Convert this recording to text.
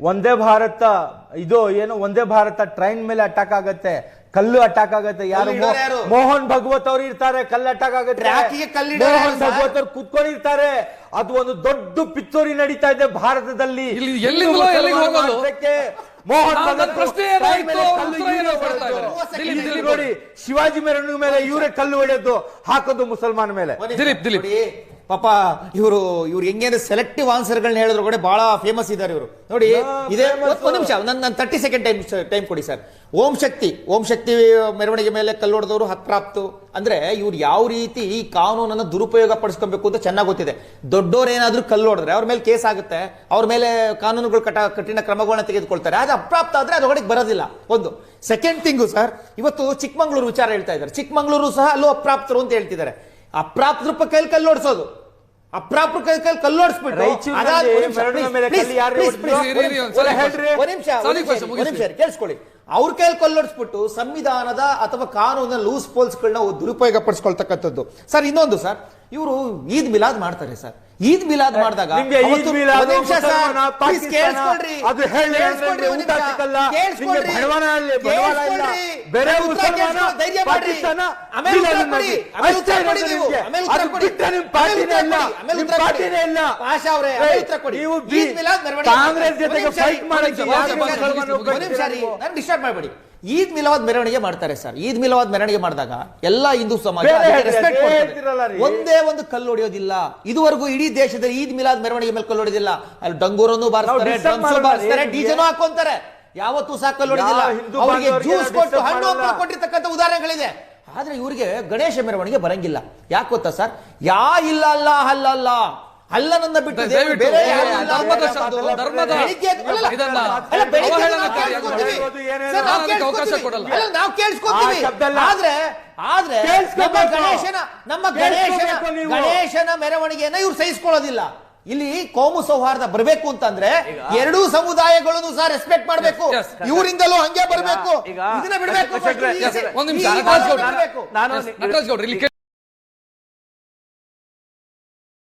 ಒಂದೇ ಭಾರತ ಇದು ಏನು ಒಂದೇ ಭಾರತ ಟ್ರೈನ್ ಮೇಲೆ ಅಟ್ಯಾಕ್ ಆಗತ್ತೆ, ಕಲ್ಲು ಅಟ್ಯಾಕ್ ಆಗತ್ತೆ. ಯಾರು ಮೋಹನ್ ಭಗವತ್ ಅವ್ರು ಇರ್ತಾರೆ, ಕಲ್ಲು ಅಟ್ಯಾಕ್ ಆಗತ್ತೆ, ಮೋಹನ್ ಭಗವತ್ ಅವ್ರು ಕುತ್ಕೊಂಡಿರ್ತಾರೆ. ಅದು ಒಂದು ದೊಡ್ಡ ಪಿತ್ತೂರಿ ನಡೀತಾ ಇದೆ ಭಾರತದಲ್ಲಿ. ಮೋಹನ್ ನೋಡಿ, ಶಿವಾಜಿ ಮೆರವಣಿಗೆ ಮೇಲೆ ಇವರೇ ಕಲ್ಲು ಹೊಡೆಯೋದು, ಹಾಕೋದು ಮುಸಲ್ಮಾನ ಮೇಲೆ. ದಿಲೀಪ್ ಪಾಪ ಇವರು ಹೆಂಗೇನು ಸೆಲೆಕ್ಟಿವ್ ಆನ್ಸರ್ಗಳನ್ನ ಹೇಳಿದ್ರು ಕೂಡ ಬಹಳ ಫೇಮಸ್ ಇದ್ದಾರೆ ಇವರು. ನೋಡಿ ಇದೇ ಒಂದು ನಿಮಿಷ, ನನ್ನ 30 ಸೆಕೆಂಡ್ ಟೈಮ್ ಕೊಡಿ ಸರ್. ಓಂ ಶಕ್ತಿ ಮೆರವಣಿಗೆ ಮೇಲೆ ಕಲ್ಲೊಡೆದವರು ಹಕ್ರಾಪ್ತು ಅಂದ್ರೆ ಇವ್ರು ಯಾವ ರೀತಿ ಈ ಕಾನೂನನ್ನು ದುರುಪಯೋಗ ಪಡಿಸ್ಕೊಬೇಕು ಅಂತ ಚೆನ್ನಾಗಿ ಗೊತ್ತಿದೆ. ದೊಡ್ಡೋರು ಏನಾದ್ರೂ ಕಲ್ಲೊಡೆದ್ರೆ ಅವ್ರ ಮೇಲೆ ಕೇಸ್ ಆಗುತ್ತೆ, ಅವ್ರ ಮೇಲೆ ಕಾನೂನುಗಳು ಕಠಿಣ ಕ್ರಮಗಳನ್ನ ತೆಗೆದುಕೊಳ್ತಾರೆ. ಅದು ಅಪ್ರಾಪ್ತ ಆದ್ರೆ ಅದರೊಳಗೆ ಬರೋದಿಲ್ಲ. ಒಂದು ಸೆಕೆಂಡ್ ಥಿಂಗು ಸರ್, ಇವತ್ತು ಚಿಕ್ಕಮಂಗ್ಳೂರು ವಿಚಾರ ಹೇಳ್ತಾ ಇದ್ದಾರೆ. ಚಿಕ್ಕಮಂಗ್ಳೂರು ಸಹ ಅಲ್ಲೂ ಅಪ್ರಾಪ್ತರು ಅಂತ ಹೇಳ್ತಿದ್ದಾರೆ. ಅಪ್ರಾಪ್ತರ ಕೈಲಿ ಕಲ್ಲೋಡಿಸೋದು, ಅಪ್ರಾಪ್ತರ ಕೈಲಿ ಕಲ್ಲೋಡಿಸ್ಬಿಟ್ಟು ಕೇಳಿಸ್ಕೊಳ್ಳಿ, ಅವ್ರ ಕೈಲಿ ಕಲ್ಲೋಡಿಸ್ಬಿಟ್ಟು ಸಂವಿಧಾನದ ಅಥವಾ ಕಾನೂನಿನ ಲೂಸ್ ಪೋಲ್ಸ್ಗಳನ್ನ ದುರುಪಯೋಗ ಪಡಿಸ್ಕೊಳ್ತಕ್ಕಂಥದ್ದು. ಸರ್ ಇನ್ನೊಂದು ಸರ್, ಇವರು ಈದ್ ಮಿಲಾದ್ ಮಾಡ್ತಾರೆ ಸರ್. ಈದ್ ಮಿಲಾದ್ ಮಾಡಿದಾಗ ಕಾಂಗ್ರೆಸ್ ಜೊತೆಗೆ ಫೈಟ್ ಡಿಸ್ಟರ್ಬ್ ಮಾಡಬೇಡಿ. ಈದ್ ಮಿಲಾದ್ ಮೆರವಣಿಗೆ ಮಾಡ್ತಾರೆ ಸರ್. ಈದ್ ಮಿಲಾದ್ ಮೆರವಣಿಗೆ ಮಾಡಿದಾಗ ಎಲ್ಲಾ ಹಿಂದೂ ಸಮಾಜ ಒಂದೇ ಒಂದು ಕಲ್ಲು ಹೊಡೆಯೋದಿಲ್ಲ. ಇದುವರೆಗೂ ಇಡೀ ದೇಶದಲ್ಲಿ ಈದ್ ಮಿಲಾದ್ ಮೆರವಣಿಗೆ ಮೇಲೆ ಕಲ್ಲು ಹೊಡೆದಿಲ್ಲ. ಅಲ್ಲಿ ಡಂಗೂರನ್ನು ಬಾರಿಸ್ತಾರೆ, ಡ್ರಮ್ಸ್ ಬಾರಿಸ್ತಾರೆ, ಡಿಜೆನೂ ಹಾಕೊಂತಾರೆ. ಯಾವತ್ತೂ ಸಹ ಕಲ್ಲು ಹೊಡೆದಿಲ್ಲ. ಅವರಿಗೆ ಜ್ಯೂಸ್ ಕೊಟ್ಟು ಹಣ್ಣು ಹಂಪಲು ಕೊಟ್ಟಿರ್ತಕ್ಕಂಥ ಉದಾಹರಣೆಗಳಿದೆ. ಆದ್ರೆ ಇವರಿಗೆ ಗಣೇಶ ಮೆರವಣಿಗೆ ಬರಂಗಿಲ್ಲ. ಯಾಕೆ ಗೊತ್ತಾ ಸರ್? ಯಾ ಇಲ್ಲ ಅಲ್ಲ ಅಲ್ಲಲ್ಲ ಅಲ್ಲನನ್ನ ಬಿಟ್ಟು ನಾವು ಕೇಳಿಸ್ಕೊತೀವಿ. ಆದ್ರೆ ನಮ್ಮ ಗಣೇಶನ ಮೆರವಣಿಗೆಯನ್ನ ಇವ್ರು ಸಹಿಸ್ಕೊಳ್ಳೋದಿಲ್ಲ. ಇಲ್ಲಿ ಕೋಮು ಸೌಹಾರ್ದ ಬರಬೇಕು ಅಂತಂದ್ರೆ ಎರಡೂ ಸಮುದಾಯಗಳನ್ನು ಸಹ ರೆಸ್ಪೆಕ್ಟ್ ಮಾಡಬೇಕು. ಇವರಿಂದಲೂ ಹಂಗೆ ಬರಬೇಕು, ಇದನ್ನ ಬಿಡಬೇಕು.